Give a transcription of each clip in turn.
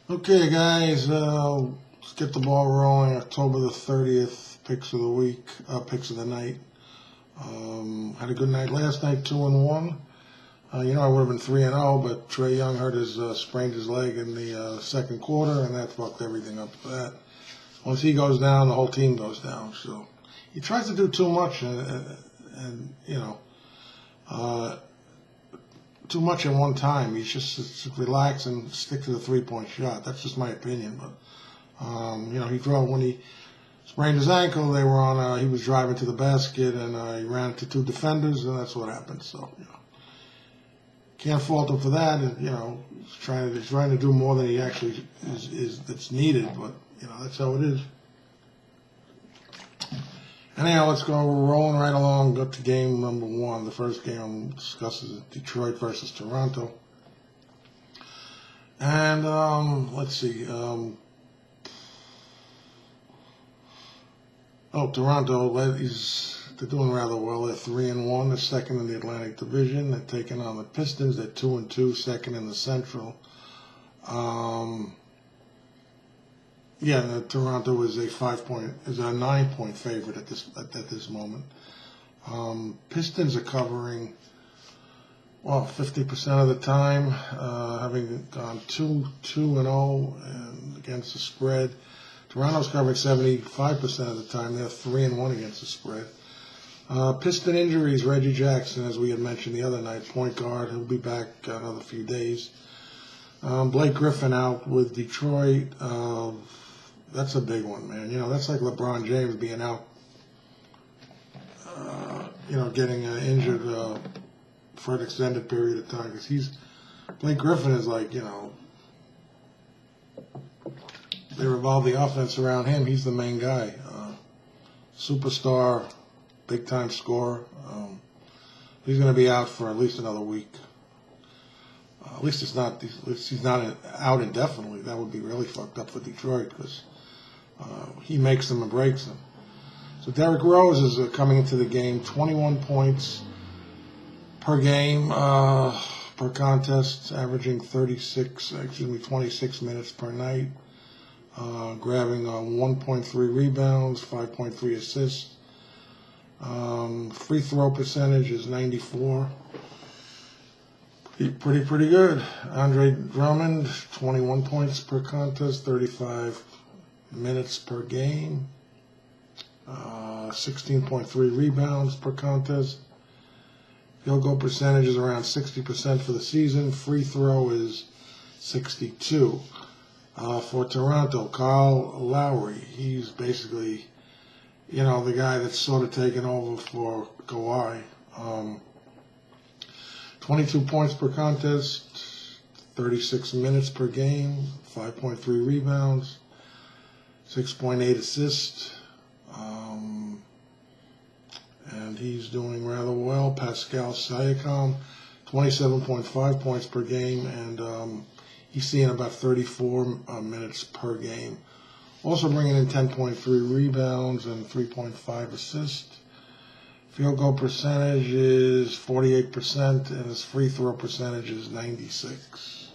Okay, guys, let's get the ball rolling. October the 30th, picks of the week, picks of the night. Had a good night last night, 2-1. I would have been 3-0, but Trae Young sprained his leg in the second quarter, and that fucked everything up for that. Once he goes down, the whole team goes down. So he tries to do too much, and uh, too much at one time. He just relax and stick to the 3-point shot. That's just my opinion, but. He drove when he sprained his ankle. They were on. He was driving to the basket, and he ran into two defenders, and that's what happened. So, can't fault him for that. And, he's trying to do more than he actually is that's needed. But that's how it is. Anyhow, let's go rolling right along. Go to game number one. The first game I'm discussing is Detroit versus Toronto. And let's see. Toronto, they're doing rather well. They're 3-1. They're second in the Atlantic Division. They're taking on the Pistons. They're 2-2, second in the Central. Toronto is a 9-point favorite at this moment. Pistons are covering 50% of the time, having gone 2-0 and against the spread. Toronto's covering 75% of the time. They're 3-1 against the spread. Piston injuries, Reggie Jackson, as we had mentioned the other night, point guard. He'll be back another few days. Blake Griffin out with Detroit. That's a big one, man. That's like LeBron James being out, getting injured for an extended period of time. Because Blake Griffin is like, they revolve the offense around him. He's the main guy. Superstar, big-time scorer. He's going to be out for at least another week. At least he's not out indefinitely. That would be really fucked up for Detroit because he makes them and breaks them. So Derrick Rose is coming into the game, 21 points per game, per contest, averaging 26 minutes per night. Grabbing 1.3 rebounds, 5.3 assists. Free throw percentage is 94. Pretty good. Andre Drummond, 21 points per contest, 35 minutes per game. 16.3 rebounds per contest. Field goal percentage is around 60% for the season. Free throw is 62. For Toronto, Kyle Lowry, he's basically, the guy that's sort of taken over for Kawhi. 22 points per contest, 36 minutes per game, 5.3 rebounds, 6.8 assists, and he's doing rather well. Pascal Siakam, 27.5 points per game, and he's seeing about 34 minutes per game. Also bringing in 10.3 rebounds and 3.5 assists. Field goal percentage is 48%, and his free throw percentage is 96.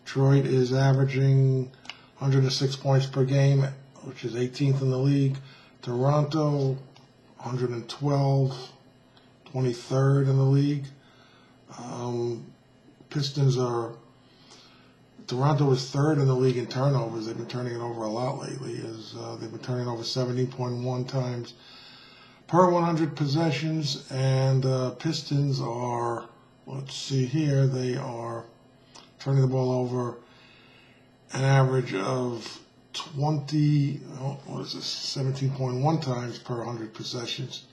Detroit is averaging 106 points per game, which is 18th in the league. Toronto, 112, 23rd in the league. Toronto is third in the league in turnovers. They've been turning it over a lot lately. They've been turning over 17.1 times per 100 possessions, and Pistons are, they are turning the ball over an average of 17.1 times per 100 possessions.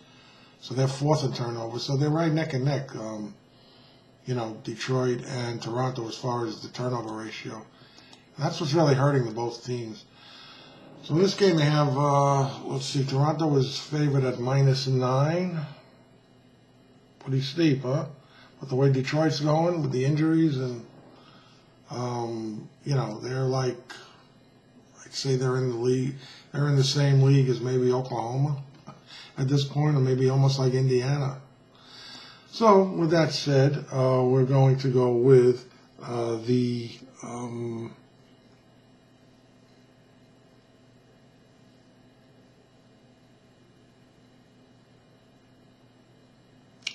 So they're fourth in turnovers. So they're right neck and neck. Detroit and Toronto as far as the turnover ratio. And that's what's really hurting both teams. So in this game they have, Toronto is favored at -9. Pretty steep, huh? But the way Detroit's going with the injuries and, they're like, I'd say they're in the league. They're in the same league as maybe Oklahoma at this point, or maybe almost like Indiana. So, with that said, we're going to go with the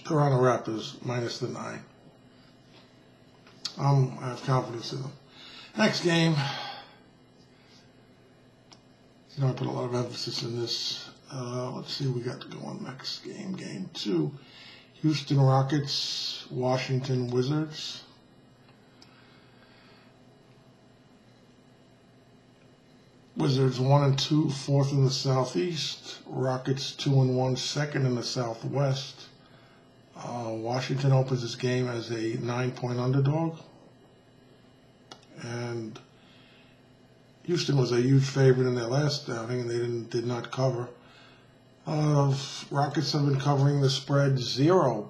Toronto Raptors minus the 9. I have confidence in them. Next game. I put a lot of emphasis in this. Let's see what we got to go on next game. Game 2. Houston Rockets, Washington Wizards. Wizards 1-2, fourth in the Southeast. Rockets 2-1, second in the Southwest. Washington opens this game as a 9-point underdog. And Houston was a huge favorite in their last outing, and they did not cover. Rockets have been covering the spread 0%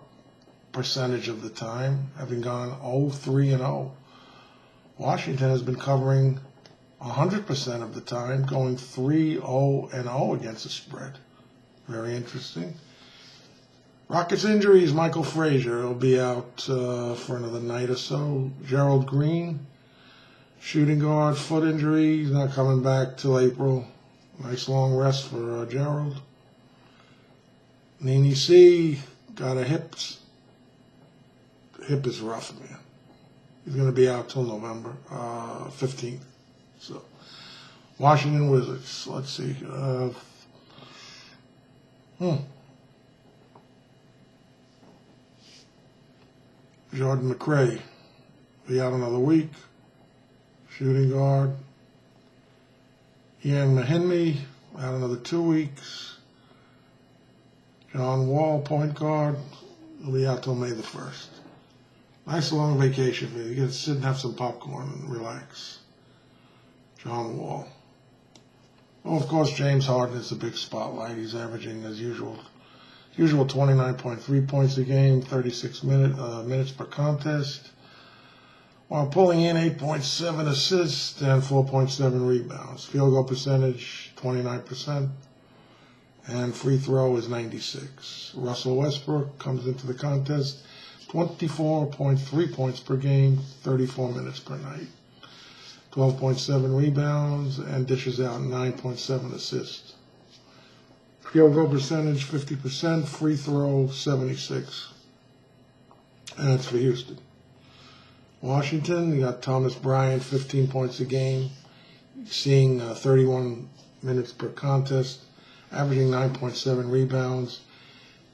of the time, having gone 0-3-0. Washington has been covering 100% of the time, going 3-0-0 against the spread. Very interesting. Rockets injuries: Michael Frazier will be out for another night or so. Gerald Green, shooting guard, foot injury. He's not coming back till April. Nice long rest for Gerald. Nene C got a hip. Hip is rough, man. He's going to be out till November 15th. So, Washington Wizards. Let's see. Jordan McRae be out another week. Shooting guard. Ian Mahinmi out another 2 weeks. John Wall, point guard, will be out till May the 1st. Nice long vacation for you. You get to sit and have some popcorn and relax. John Wall. Well, of course, James Harden is a big spotlight. He's averaging, as usual 29.3 points a game, 36 minutes per contest, while pulling in 8.7 assists and 4.7 rebounds. Field goal percentage, 29%. And free throw is 96. Russell Westbrook comes into the contest, 24.3 points per game, 34 minutes per night, 12.7 rebounds, and dishes out 9.7 assists. Field goal percentage 50%, free throw 76. And that's for Houston. Washington, you got Thomas Bryant, 15 points a game, seeing 31 minutes per contest, averaging 9.7 rebounds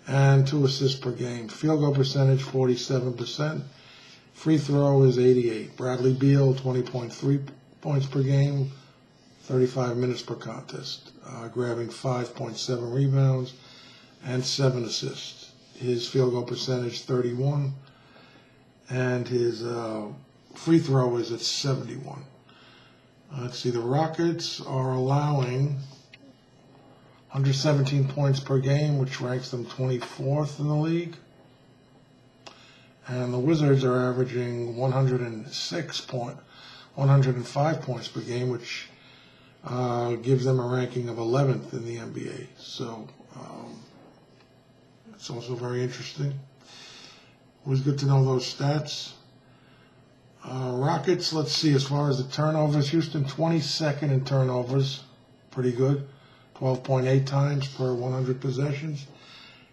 and 2 assists per game. Field goal percentage 47%. Free throw is 88. Bradley Beal, 20.3 points per game, 35 minutes per contest, grabbing 5.7 rebounds and 7 assists. His field goal percentage 31, and his free throw is at 71. Let's see, the Rockets are allowing 117 points per game, which ranks them 24th in the league. And the Wizards are averaging 105 points per game, which gives them a ranking of 11th in the NBA. So it's also very interesting. Always good to know those stats. Rockets, let's see, as far as the turnovers, Houston 22nd in turnovers, pretty good. 12.8 times per 100 possessions,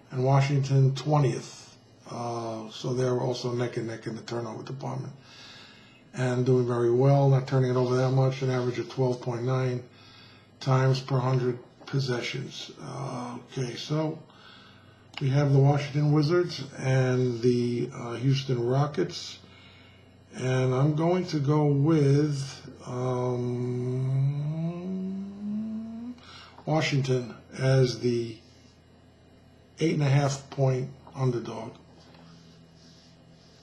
and Washington 20th. So they're also neck and neck in the turnover department, and doing very well, not turning it over that much, an average of 12.9 times per 100 possessions. Okay, so we have the Washington Wizards and the Houston Rockets, and I'm going to go with Washington as the 8.5-point underdog.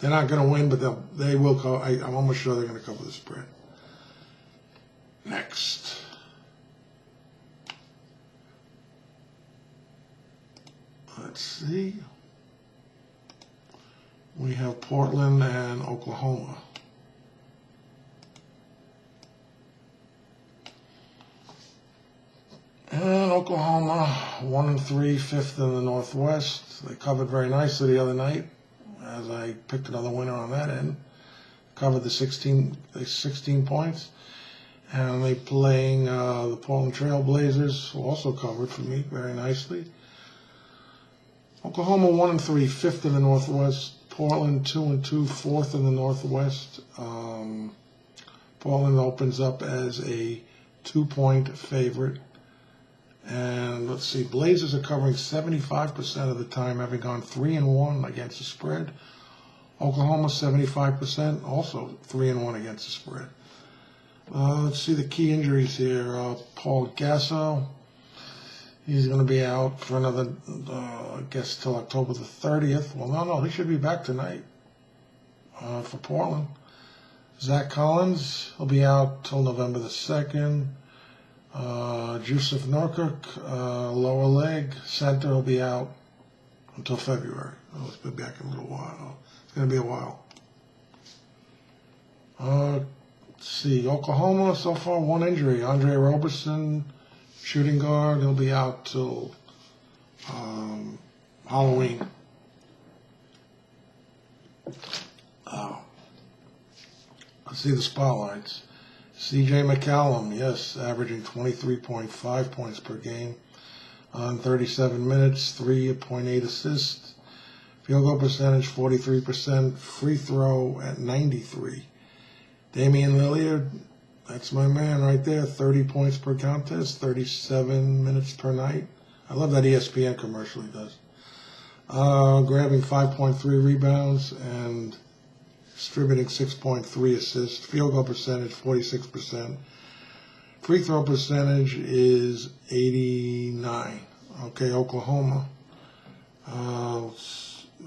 They're not going to win, but they will cover. I'm almost sure they're going to cover the spread. Next. Let's see. We have Portland and Oklahoma. And Oklahoma, 1-3, fifth in the Northwest. They covered very nicely the other night, as I picked another winner on that end. Covered the 16 points. And they playing the Portland Trail Blazers, who also covered for me very nicely. Oklahoma 1-3, fifth in the Northwest. Portland 2-2, fourth in the Northwest. Portland opens up as a 2-point favorite. And let's see, Blazers are covering 75% of the time, having gone 3-1 against the spread. Oklahoma 75%, also 3-1 against the spread. Let's see the key injuries here. Paul Gasso, he's going to be out for another, I guess, till October the 30th. Well, no, he should be back tonight for Portland. Zach Collins will be out till November the 2nd. Jusuf Nurkic, lower leg, center, will be out until February. Oh, it's been back in a little while. It's going to be a while. Let's see, Oklahoma, so far, one injury. Andre Roberson, shooting guard, he'll be out till Halloween. Let's see the spotlights. C.J. McCallum, yes, averaging 23.5 points per game on 37 minutes, 3.8 assists. Field goal percentage, 43%. Free throw at 93. Damian Lillard, that's my man right there, 30 points per contest, 37 minutes per night. I love that ESPN commercial he does. Grabbing 5.3 rebounds and distributing 6.3 assists. Field goal percentage, 46%. Free throw percentage is 89. Okay, Oklahoma. I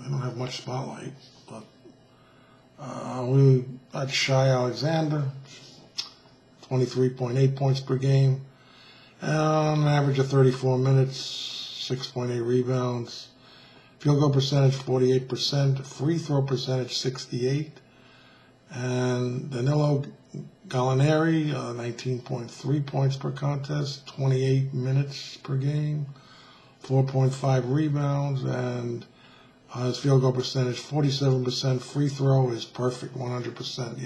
don't have much spotlight, but we got Shai Alexander, 23.8 points per game, an average of 34 minutes, 6.8 rebounds. Field goal percentage, 48%. Free throw percentage, 68%. And Danilo Gallinari, 19.3 points per contest, 28 minutes per game, 4.5 rebounds, and his field goal percentage, 47%. Free throw is perfect, 100%.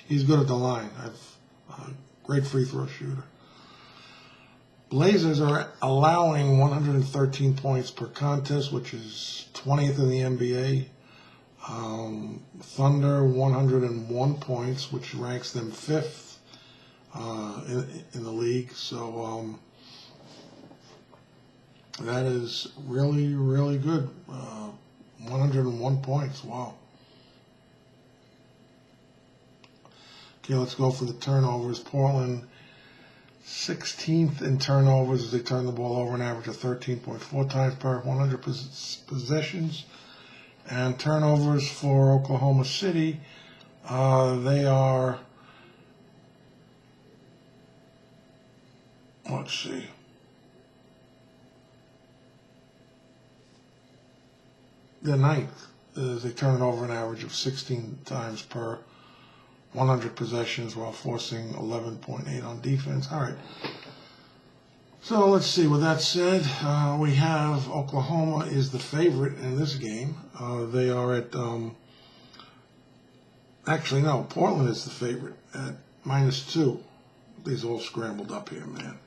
He's good at the line. Great free throw shooter. Blazers are allowing 113 points per contest, which is 20th in the NBA. Thunder 101 points, which ranks them 5th in the league. So that is really, really good. 101 points. Wow. Okay, let's go for the turnovers. Portland 16th in turnovers as they turn the ball over an average of 13.4 times per 100 possessions. And turnovers for Oklahoma City, they are, let's see, they're 9th. They turn it over an average of 16 times per 100 possessions while forcing 11.8 on defense. All right. So let's see. With that said, we have Oklahoma is the favorite in this game. They are at, actually, no, Portland is the favorite at -2. These all scrambled up here, man.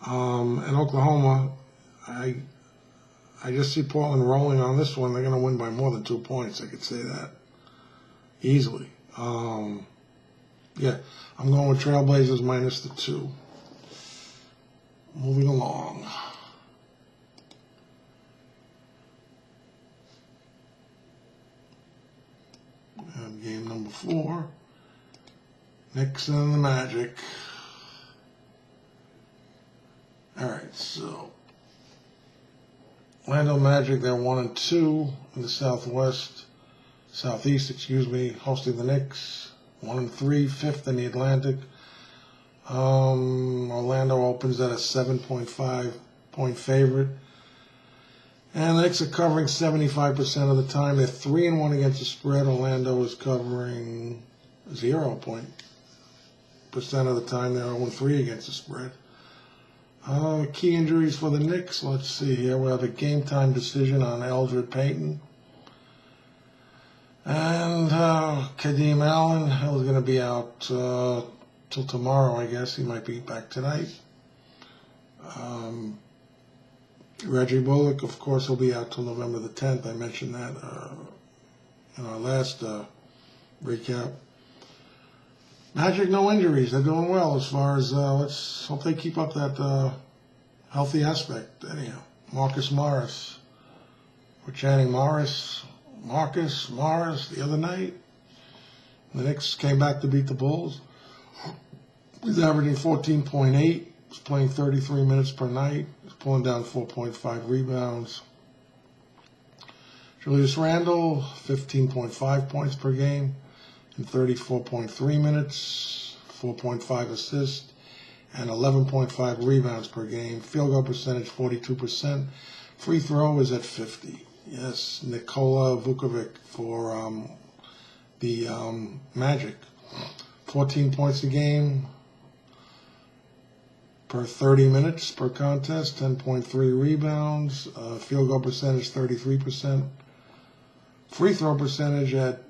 And Oklahoma, I just see Portland rolling on this one. They're going to win by more than 2 points. I could say that easily. Yeah, I'm going with Trailblazers -2. Moving along. And game number 4. Knicks and the Magic. All right, so Orlando Magic, they're 1-2 in the Southeast, hosting the Knicks. 1-3, 5th in the Atlantic. Orlando opens at a 7.5 point favorite. And the Knicks are covering 75% of the time. They're 3-1 against the spread. Orlando is covering 0% of the time. They're 0-3 against the spread. Key injuries for the Knicks. Let's see here. We have a game time decision on Elfrid Payton. And Kadeem Allen is going to be out till tomorrow, I guess. He might be back tonight. Reggie Bullock, of course, will be out till November the 10th. I mentioned that in our last recap. Magic, no injuries. They're doing well as far as, let's hope they keep up that healthy aspect. Anyhow, Marcus Morris. We're chanting Marcus Morris the other night. The Knicks came back to beat the Bulls. He's averaging 14.8. He's playing 33 minutes per night. He's pulling down 4.5 rebounds. Julius Randle, 15.5 points per game in 34.3 minutes, 4.5 assists, and 11.5 rebounds per game. Field goal percentage, 42%. Free throw is at 50. Yes, Nikola Vukovic for the Magic. 14 points a game per 30 minutes per contest, 10.3 rebounds, field goal percentage 33%, free throw percentage at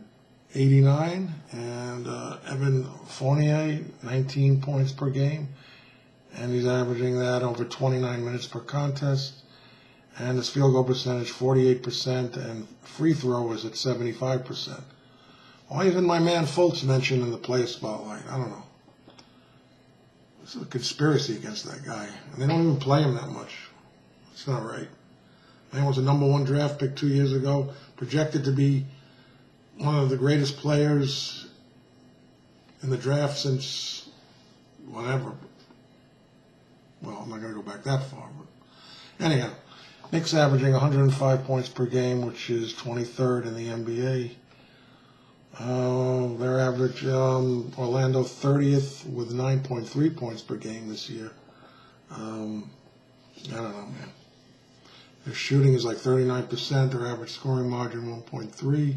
89, and Evan Fournier, 19 points per game, and he's averaging that over 29 minutes per contest, and his field goal percentage 48%, and free throw is at 75%. Why isn't my man Fultz mentioned in the player spotlight? I don't know. It's a conspiracy against that guy. And they don't even play him that much. It's not right. Man was a #1 draft pick 2 years ago, projected to be one of the greatest players in the draft since whatever. Well, I'm not going to go back that far. But anyhow, Knicks averaging 105 points per game, which is 23rd in the NBA. Their average, Orlando 30th with 9.3 points per game this year. I don't know, man. Their shooting is like 39%. Their average scoring margin 1.3.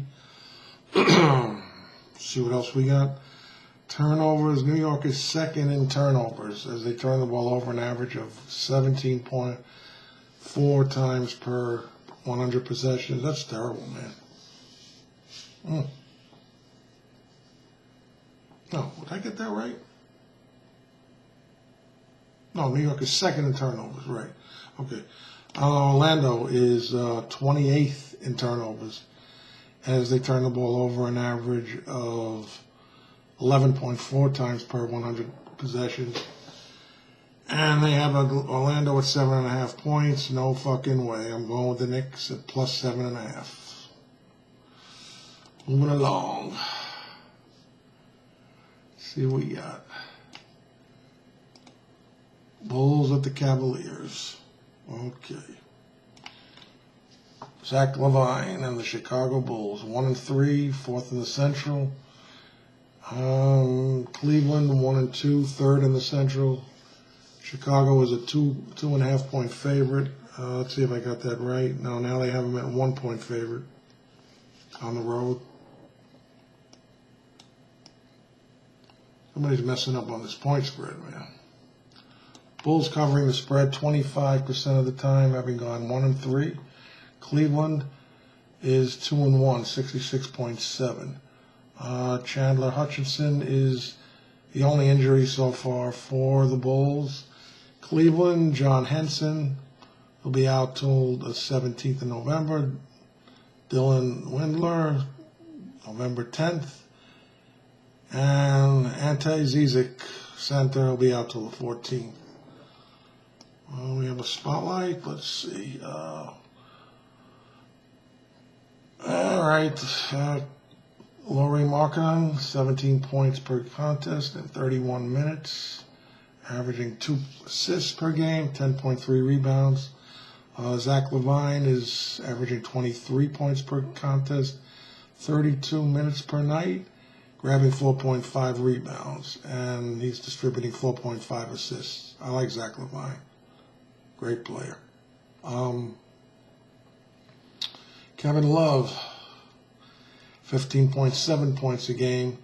See what else we got. Turnovers. New York is second in turnovers as they turn the ball over an average of 17.4 times per 100 possessions. That's terrible, man. No, did I get that right? No, New York is second in turnovers, right. Okay. Orlando is 28th in turnovers as they turn the ball over an average of 11.4 times per 100 possessions. And they have Orlando at 7.5 points. No fucking way. I'm going with the Knicks at plus 7.5. Moving along. See what we got. Bulls at the Cavaliers. Okay. Zach LaVine and the Chicago Bulls. 1-3, fourth in the Central. Cleveland 1-2, third in the Central. Chicago is a 2.5 point favorite. Let's see if I got that right. No, now they have them at 1 point favorite on the road. Somebody's messing up on this point spread, man. Bulls covering the spread 25% of the time, having gone 1-3. Cleveland is 2-1, 66.7. Chandler Hutchinson is the only injury so far for the Bulls. Cleveland, John Henson will be out till the 17th of November. Dylan Windler, November 10th. And Ante Zizic, center, will be out till the 14th. We have a spotlight. Let's see. All right. Lauri Markkanen, 17 points per contest in 31 minutes, averaging 2 assists per game, 10.3 rebounds. Zach LaVine is averaging 23 points per contest, 32 minutes per night, grabbing 4.5 rebounds, and he's distributing 4.5 assists. I like Zach LaVine. Great player. Kevin Love, 15.7 points a game,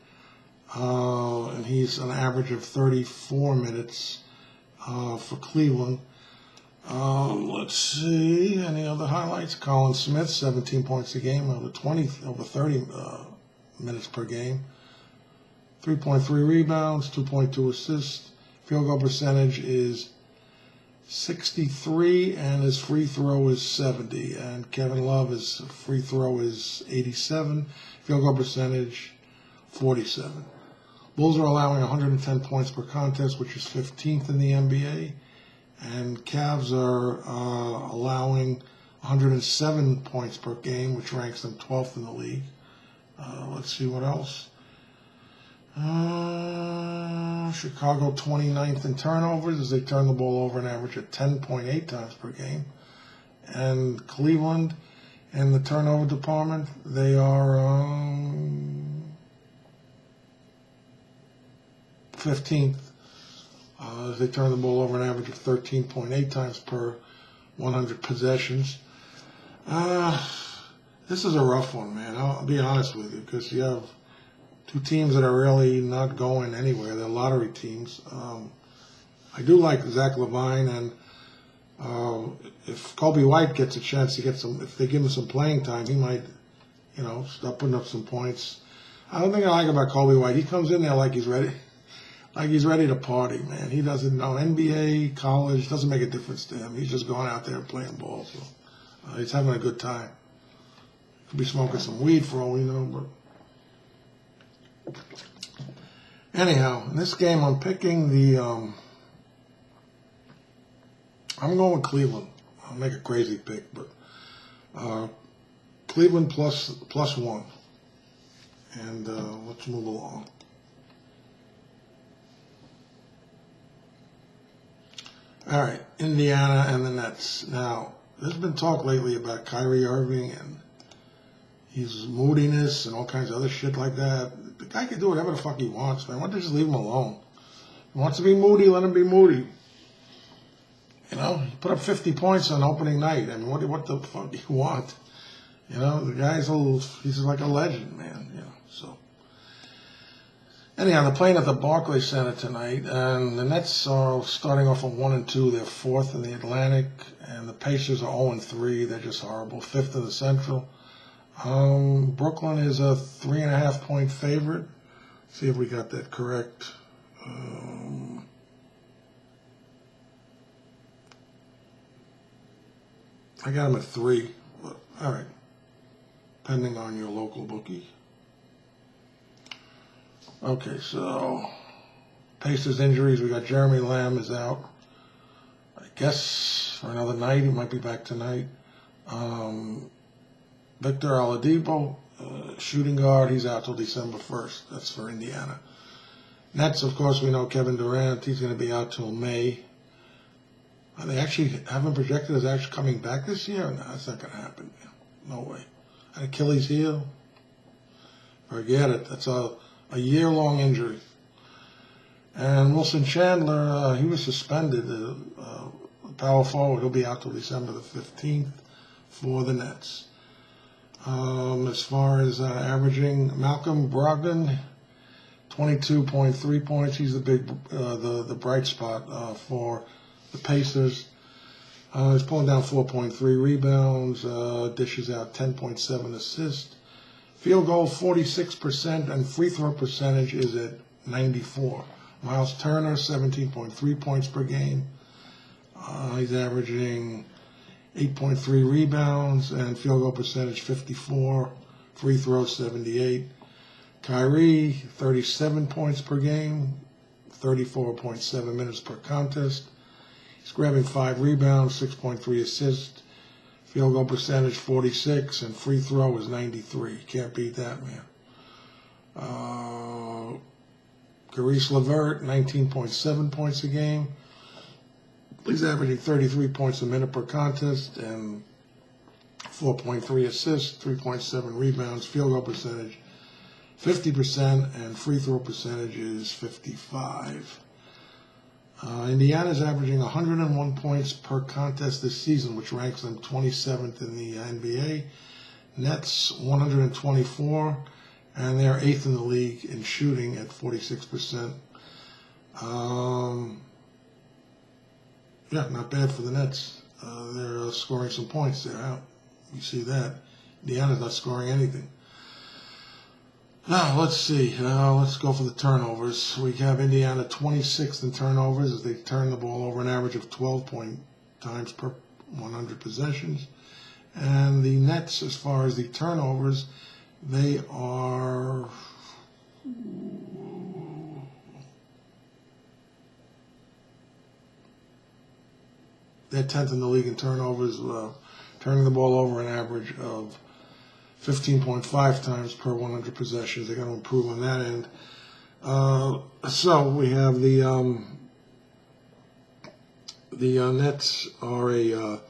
and he's an average of 34 minutes for Cleveland. Let's see, any other highlights? Colin Smith, 17 points a game, over 30 minutes per game. 3.3 rebounds, 2.2 assists. Field goal percentage is 63, and his free throw is 70. And Kevin Love, his free throw is 87. Field goal percentage, 47. Bulls are allowing 110 points per contest, which is 15th in the NBA. And Cavs are allowing 107 points per game, which ranks them 12th in the league. Let's see what else. Chicago 29th in turnovers as they turn the ball over an average of 10.8 times per game. And Cleveland, in the turnover department, they are 15th. They turn the ball over an average of 13.8 times per 100 possessions. This is a rough one, man. I'll be honest with you, because you have two teams that are really not going anywhere. They're lottery teams. I do like Zach LaVine, and if Kobe White gets a chance to get some, if they give him some playing time, he might, start putting up some points. I don't think I like about Kobe White. He comes in there like he's ready. Like he's ready to party, man. He doesn't know NBA, college, doesn't make a difference to him. He's just going out there and playing ball. So he's having a good time. Could be smoking some weed for all we know, but anyhow, in this game I'm picking the I'm going with Cleveland. I'll make a crazy pick, but Cleveland plus 1. And let's move along. All right, Indiana and the Nets. Now, there's been talk lately about Kyrie Irving and his moodiness and all kinds of other shit like that. The guy can do whatever the fuck he wants, man. Why don't they just leave him alone? If he wants to be moody, let him be moody. He put up 50 points on opening night. I mean, what the fuck do you want? The guy's he's like a legend, man, so. Anyhow, they're playing at the Barclays Center tonight, and the Nets are starting off at 1-2. They're 4th in the Atlantic, and the Pacers are 0-3. They're just horrible. 5th in the Central. Brooklyn is a 3.5-point favorite. See if we got that correct. I got them at 3, but all right. Depending on your local bookie. Okay, so Pacers injuries. We got Jeremy Lamb is out, I guess, for another night. He might be back tonight. Victor Oladipo, shooting guard, he's out till December 1st. That's for Indiana. Nets, of course, we know Kevin Durant. He's going to be out till May. They actually haven't projected as actually coming back this year. No, that's not going to happen. No way. An Achilles heel? Forget it. That's a year-long injury. And Wilson Chandler, he was suspended. Power forward, he'll be out till December the 15th for the Nets. As far as averaging, Malcolm Brogdon, 22.3 points. He's the bright spot for the Pacers. He's pulling down 4.3 rebounds, dishes out 10.7 assists. Field goal 46%, and free throw percentage is at 94. Miles Turner, 17.3 points per game. He's averaging 8.3 rebounds, and field goal percentage 54. Free throw 78. Kyrie, 37 points per game, 34.7 minutes per contest. He's grabbing 5 rebounds, 6.3 assists. Field goal percentage 46, and free throw is 93. Can't beat that, man. Caris LeVert, 19.7 points a game. He's averaging 33 points a minute per contest and 4.3 assists, 3.7 rebounds. Field goal percentage 50%, and free throw percentage is 55. Indiana's averaging 101 points per contest this season, which ranks them 27th in the NBA. Nets 124, and they're 8th in the league in shooting at 46%. Yeah, not bad for the Nets. They're scoring some points. They're out. You see that. Indiana's not scoring anything. Now, let's see. Let's go for the turnovers. We have Indiana 26th in turnovers as they turn the ball over an average of 12 times per 100 possessions. And the Nets, as far as the turnovers, they are they're 10th in the league in turnovers, turning the ball over an average of 15.5 times per 100 possessions. They got to improve on that end. So we have the Nets are a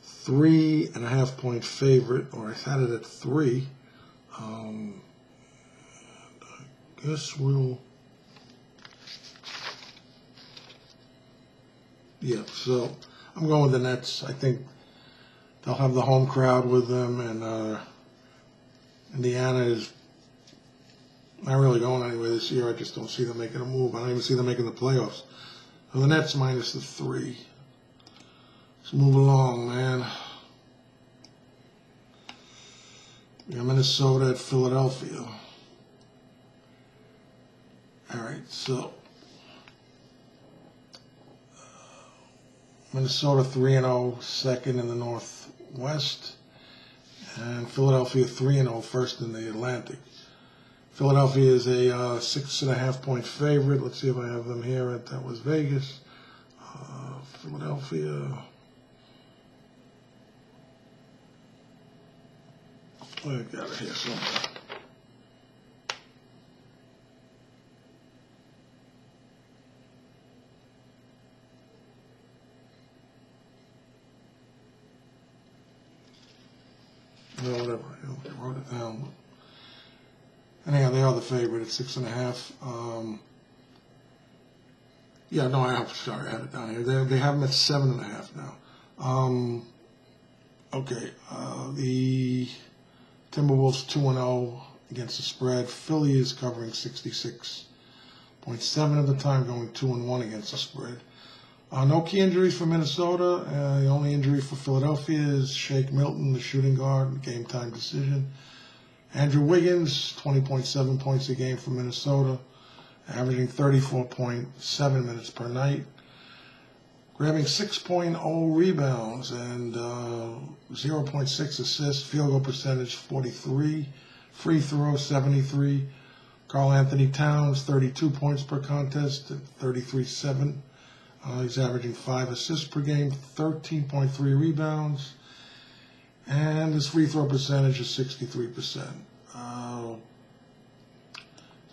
3.5 point favorite, or I had it at 3. I guess we'll. Yeah, so I'm going with the Nets. I think they'll have the home crowd with them, and Indiana is not really going anywhere this year. I just don't see them making a move. I don't even see them making the playoffs. So the Nets minus the 3. Let's move along, man. We got Minnesota at Philadelphia. All right, so Minnesota 3-0, second in the Northwest, and Philadelphia 3-0, first in the Atlantic. Philadelphia is a 6.5 point favorite. Let's see if I have them here. That was Vegas. Philadelphia. I got it here somewhere. No, whatever. I wrote it down. Anyhow, they are the favorite at 6.5. Yeah, no, I'm sorry, I had it down here. They have them at 7.5 now. Okay, the Timberwolves 2-0 against the spread. Philly is covering 66.7 of the time, going 2-1 against the spread. No key injuries for Minnesota. The only injury for Philadelphia is Shake Milton, the shooting guard, game time decision. Andrew Wiggins, 20.7 points a game for Minnesota, averaging 34.7 minutes per night, grabbing 6.0 rebounds and 0.6 assists, field goal percentage 43, free throw 73. Karl Anthony Towns, 32 points per contest at 33.7. He's averaging 5 assists per game, 13.3 rebounds, and his free throw percentage is 63%.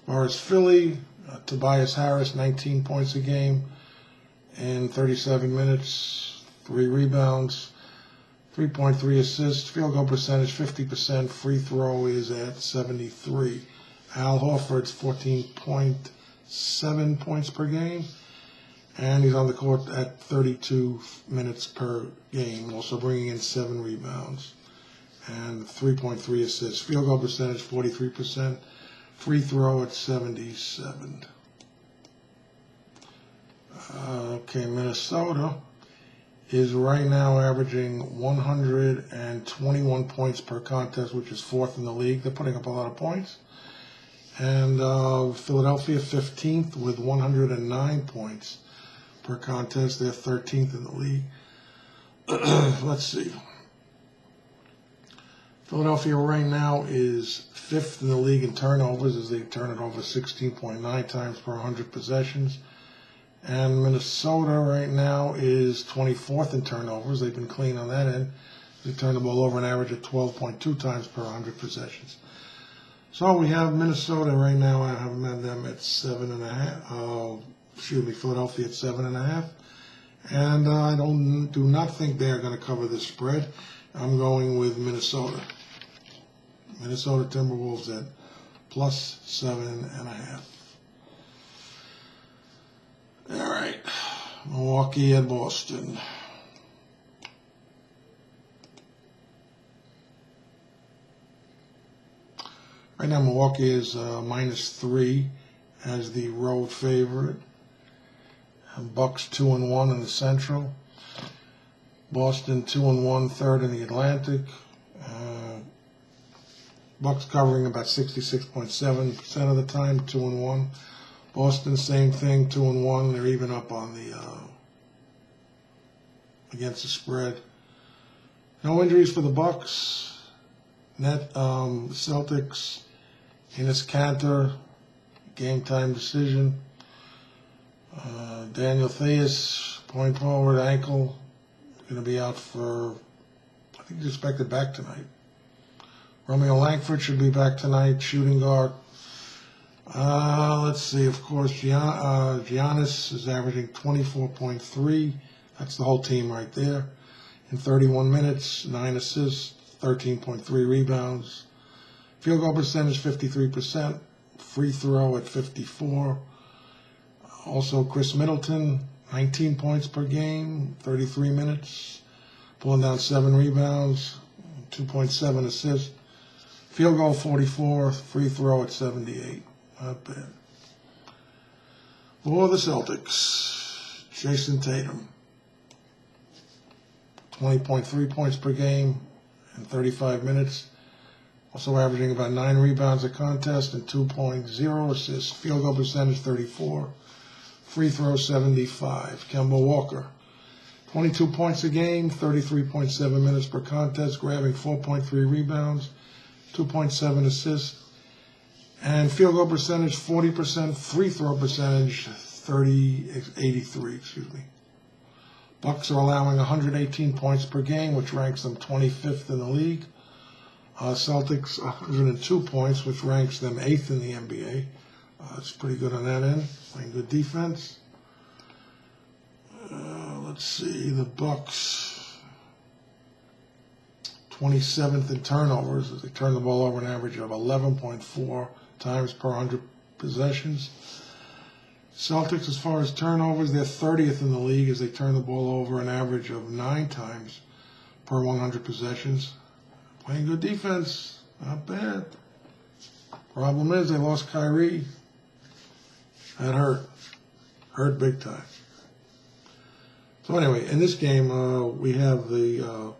As far as Philly, Tobias Harris, 19 points a game in 37 minutes, 3 rebounds, 3.3 assists, field goal percentage 50%, free throw is at 73. Al Horford's 14.7 points per game, and he's on the court at 32 minutes per game, also bringing in 7 rebounds and 3.3 assists. Field goal percentage 43%, free throw at 77. Okay, Minnesota is right now averaging 121 points per contest, which is 4th in the league. They're putting up a lot of points. And Philadelphia 15th with 109 points per contest. They're 13th in the league. Let's see. Philadelphia right now is 5th in the league in turnovers as they turn it over 16.9 times per 100 possessions. And Minnesota right now is 24th in turnovers. They've been clean on that end. They turn the ball over an average of 12.2 times per 100 possessions. So we have Minnesota right now. I have them at 7.5. Philadelphia at 7.5. And I do not think they're going to cover the spread. I'm going with Minnesota. Minnesota Timberwolves at plus 7.5. All right, Milwaukee at Boston. Right now, Milwaukee is -3 as the road favorite. Bucks 2-1 in the Central. Boston 2-1, third in the Atlantic. Bucks covering about 66.7% of the time, 2-1. Boston, same thing, 2-1. They're even up on the against the spread. No injuries for the Bucks. Celtics. Enes Kanter, game time decision. Daniel Theis, point forward, ankle, going to be out for, I think he's expected back tonight. Romeo Langford should be back tonight, shooting guard. Let's see, of course, Giannis is averaging 24.3. That's the whole team right there. In 31 minutes, 9 assists, 13.3 rebounds. Field goal percentage, 53%. Free throw at 54%. Also, Chris Middleton, 19 points per game, 33 minutes. Pulling down 7 rebounds, 2.7 assists. Field goal, 44. Free throw at 78. Not bad. For the Celtics, Jason Tatum, 20.3 points per game in 35 minutes. Also averaging about 9 rebounds a contest and 2.0 assists. Field goal percentage 34. Free throw 75. Kemba Walker, 22 points a game, 33.7 minutes per contest, grabbing 4.3 rebounds, 2.7 assists. And field goal percentage 40%. Free throw percentage 83. Bucks are allowing 118 points per game, which ranks them 25th in the league. Celtics 102 points, which ranks them 8th in the NBA. It's pretty good on that end, playing good defense. Let's see, the Bucks 27th in turnovers, as they turn the ball over an average of 11.4 times per 100 possessions. Celtics, as far as turnovers, they're 30th in the league as they turn the ball over an average of 9 times per 100 possessions. Playing good defense, not bad. Problem is they lost Kyrie. That hurt big time. So anyway, in this game we have the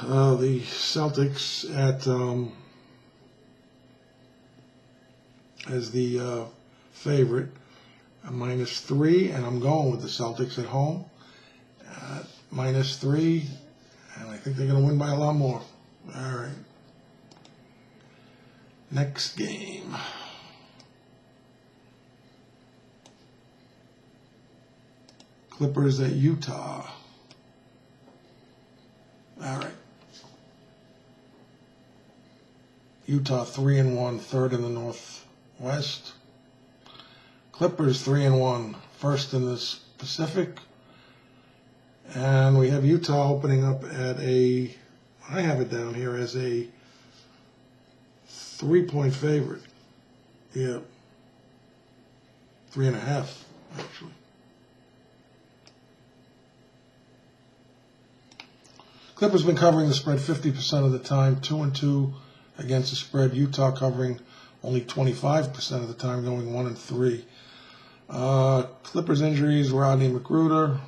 Celtics at as the favorite, -3, and I'm going with the Celtics at home at -3, and I think they're going to win by a lot more. All right. Next game. Clippers at Utah. All right. Utah 3-1, third in the Northwest. Clippers 3-1, first in the Pacific. And we have Utah opening up at I have it down here as a 3-point favorite. Yeah. 3.5, actually. Clippers been covering the spread 50% of the time, 2-2 against the spread. Utah covering only 25% of the time, going 1-3. Clippers injuries: Rodney McGruder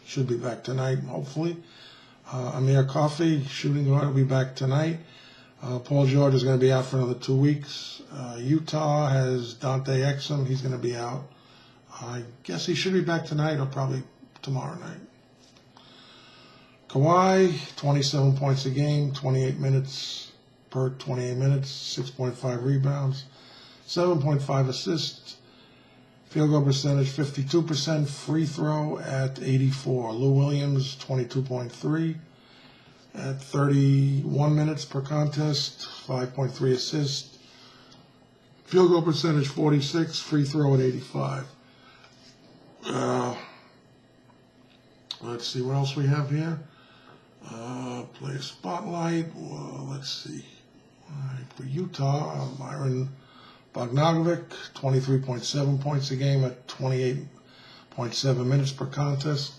should be back tonight, hopefully. Amir Coffey, shooting guard, will be back tonight. Paul George is going to be out for another 2 weeks. Utah has Dante Exum. He's going to be out. I guess he should be back tonight or probably tomorrow night. Kawhi, 27 points a game, 28 minutes per 28 minutes, 6.5 rebounds, 7.5 assists. Field goal percentage 52%, free throw at 84. Lou Williams 22.3 at 31 minutes per contest, 5.3 assists. Field goal percentage 46, free throw at 85. Let's see what else we have here. Play a spotlight. Well, let's see. For Utah, Myron Bogdanovic, 23.7 points a game at 28.7 minutes per contest.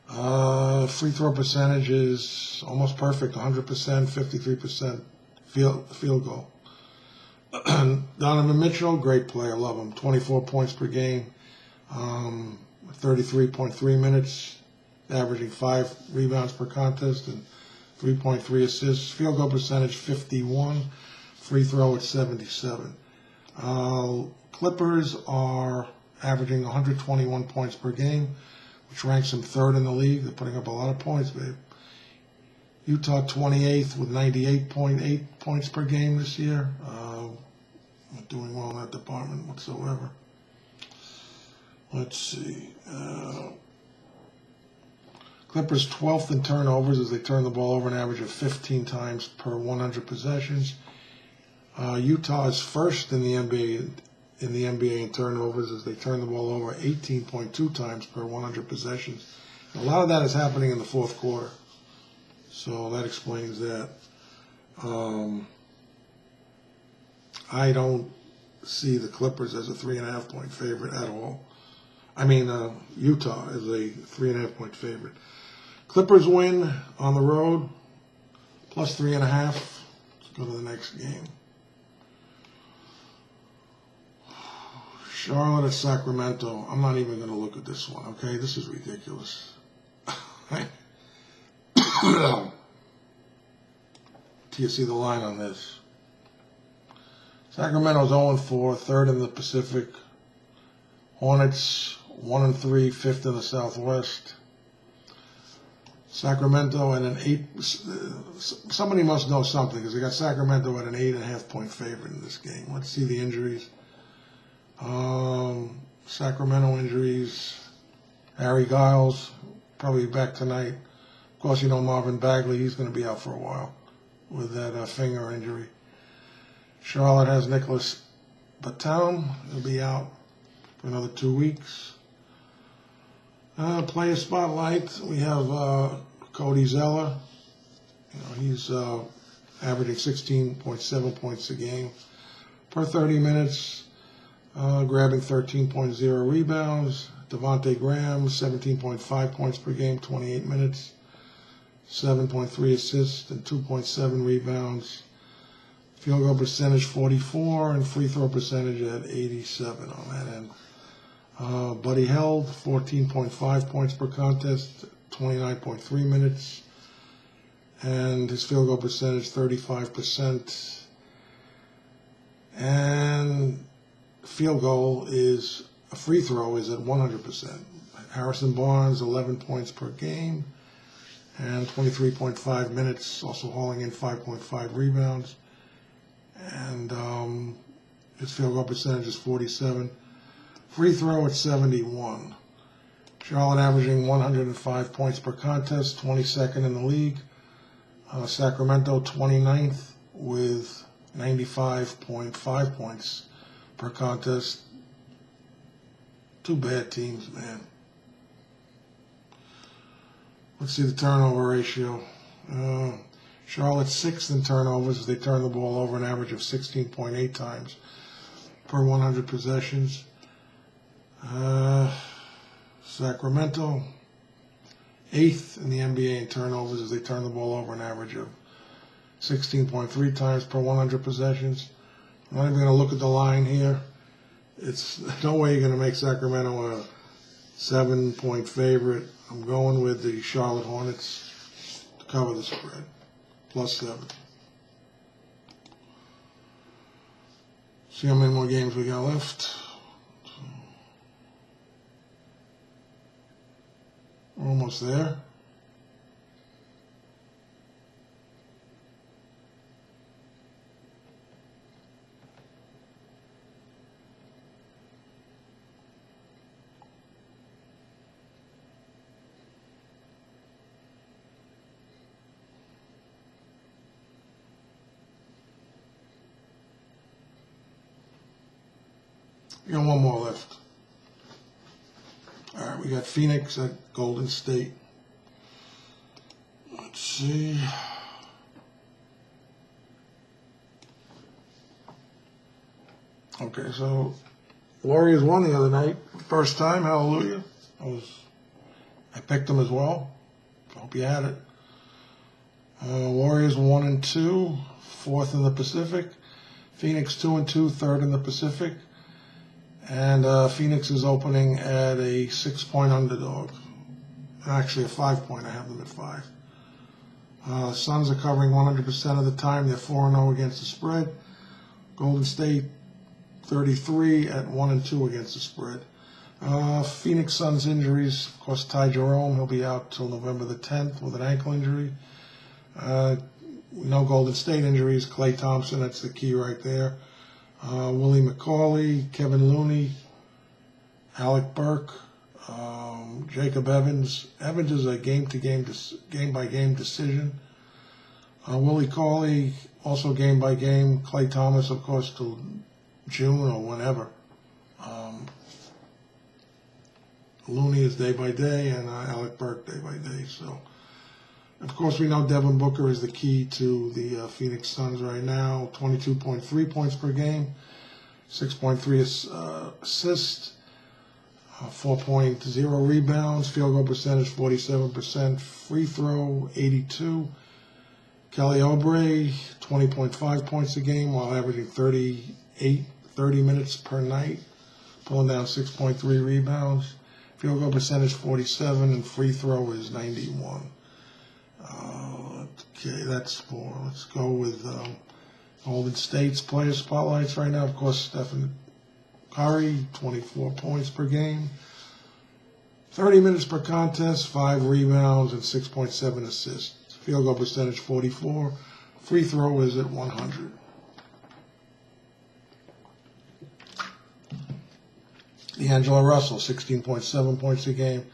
Free throw percentage is almost perfect, 100%, 53% field goal. Donovan Mitchell, great player, love him. 24 points per game, 33.3 minutes, averaging 5 rebounds per contest and 3.3 assists, field goal percentage 51, free throw at 77. Clippers are averaging 121 points per game, which ranks them third in the league. They're putting up a lot of points, babe. Utah 28th with 98.8 points per game this year. Not doing well in that department whatsoever. Let's see. Clippers 12th in turnovers as they turn the ball over an average of 15 times per 100 possessions. Utah is first in the NBA in turnovers as they turn the ball over 18.2 times per 100 possessions. And a lot of that is happening in the fourth quarter, so that explains that. I don't see the Clippers as a 3.5 point favorite at all. I mean, Utah is a 3.5 point favorite. Clippers win on the road, plus 3.5. Let's go to the next game. Charlotte at Sacramento. I'm not even going to look at this one, okay? This is ridiculous. Do you see the line on this? Sacramento's 0-4, third in the Pacific. Hornets 1-3, fifth in the Southwest. Sacramento at an 8. Somebody must know something because they got Sacramento at an 8.5 point favorite in this game. Let's see the injuries. Sacramento injuries. Harry Giles probably back tonight. Of course, you know Marvin Bagley. He's going to be out for a while with that finger injury. Charlotte has Nicholas Batum. He'll be out for another 2 weeks. Player spotlight. We have Cody Zeller. You know, he's averaging 16.7 points a game per 30 minutes, grabbing 13.0 rebounds. Devontae Graham, 17.5 points per game, 28 minutes, 7.3 assists and 2.7 rebounds. Field goal percentage 44 and free throw percentage at 87 on that end. Buddy Held, 14.5 points per contest, 29.3 minutes, and his field goal percentage 35%. And field goal is a free throw is at 100%. Harrison Barnes, 11 points per game, and 23.5 minutes, also hauling in 5.5 rebounds. And his field goal percentage is 47. Free throw at 71. Charlotte averaging 105 points per contest, 22nd in the league. Sacramento 29th with 95.5 points per contest. Two bad teams, man. Let's see the turnover ratio. Charlotte's 6th in turnovers as they turn the ball over an average of 16.8 times per 100 possessions. Sacramento 8th in the NBA in turnovers as they turn the ball over an average of 16.3 times per 100 possessions. I'm not even going to look at the line here. It's no way you're going to make Sacramento a 7-point favorite. I'm going with the Charlotte Hornets to cover the spread, plus 7. See how many more games we got left. We're almost there. We got one more left. All right, we got Phoenix at Golden State. Let's see. Okay, so Warriors won the other night. First time, hallelujah. I picked them as well. Hope you had it. Warriors 1-2, 4th in the Pacific. Phoenix 2-2, 3rd in the Pacific. And Phoenix is opening at a 6-point underdog. Actually, a 5-point. I have them at 5. Suns are covering 100% of the time. They're 4-0 against the spread. Golden State 33 at 1-2 against the spread. Phoenix Suns injuries, of course, Ty Jerome, he'll be out till November the 10th with an ankle injury. No Golden State injuries. Klay Thompson, that's the key right there. Willie McCauley, Kevin Looney, Alec Burke, Jacob Evans. Evans is a game-by-game decision. Willie Cauley, also game-by-game. Klay Thomas, of course, till June or whenever. Looney is day-by-day, and Alec Burke day-by-day. So, of course, we know Devin Booker is the key to the Phoenix Suns right now. 22.3 points per game, 6.3 assists, 4.0 rebounds, field goal percentage 47%, free throw 82. Kelly Oubre, 20.5 points a game while averaging 30 minutes per night, pulling down 6.3 rebounds. Field goal percentage 47 and free throw is 91. Okay, that's four. Let's go with Golden State's player spotlights right now. Of course, Stephen Curry, 24 points per game, 30 minutes per contest, 5 rebounds, and 6.7 assists. Field goal percentage 44. Free throw is at 100. D'Angelo Russell, 16.7 points a game,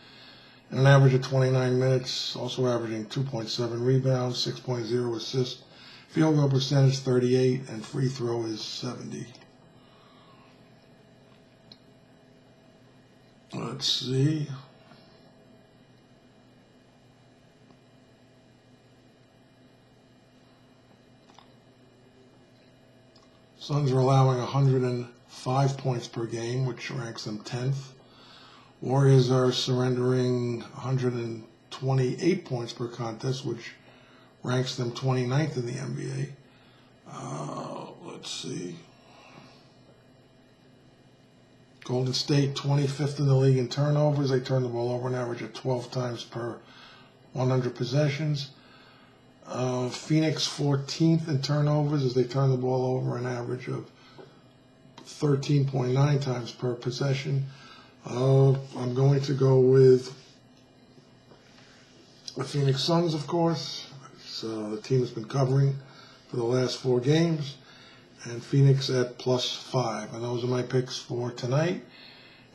and an average of 29 minutes, also averaging 2.7 rebounds, 6.0 assists. Field goal percentage 38, and free throw is 70. Let's see. Suns are allowing 105 points per game, which ranks them 10th. Warriors are surrendering 128 points per contest, which ranks them 29th in the NBA. Let's see. Golden State, 25th in the league in turnovers. They turn the ball over an average of 12 times per 100 possessions. Phoenix, 14th in turnovers as they turn the ball over an average of 13.9 times per possession. I'm going to go with the Phoenix Suns, of course. It's the team has been covering for the last 4 games. And Phoenix at +5. And those are my picks for tonight.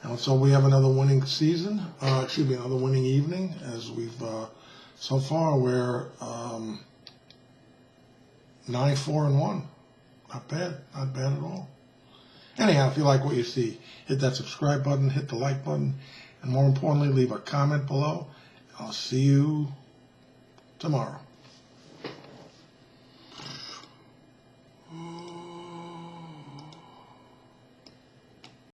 And so we have another winning season. Another winning evening, as we've so far we're 9-4-1. Not bad at all. Anyhow, if you like what you see, hit that subscribe button, hit the like button, and more importantly, leave a comment below. I'll see you tomorrow.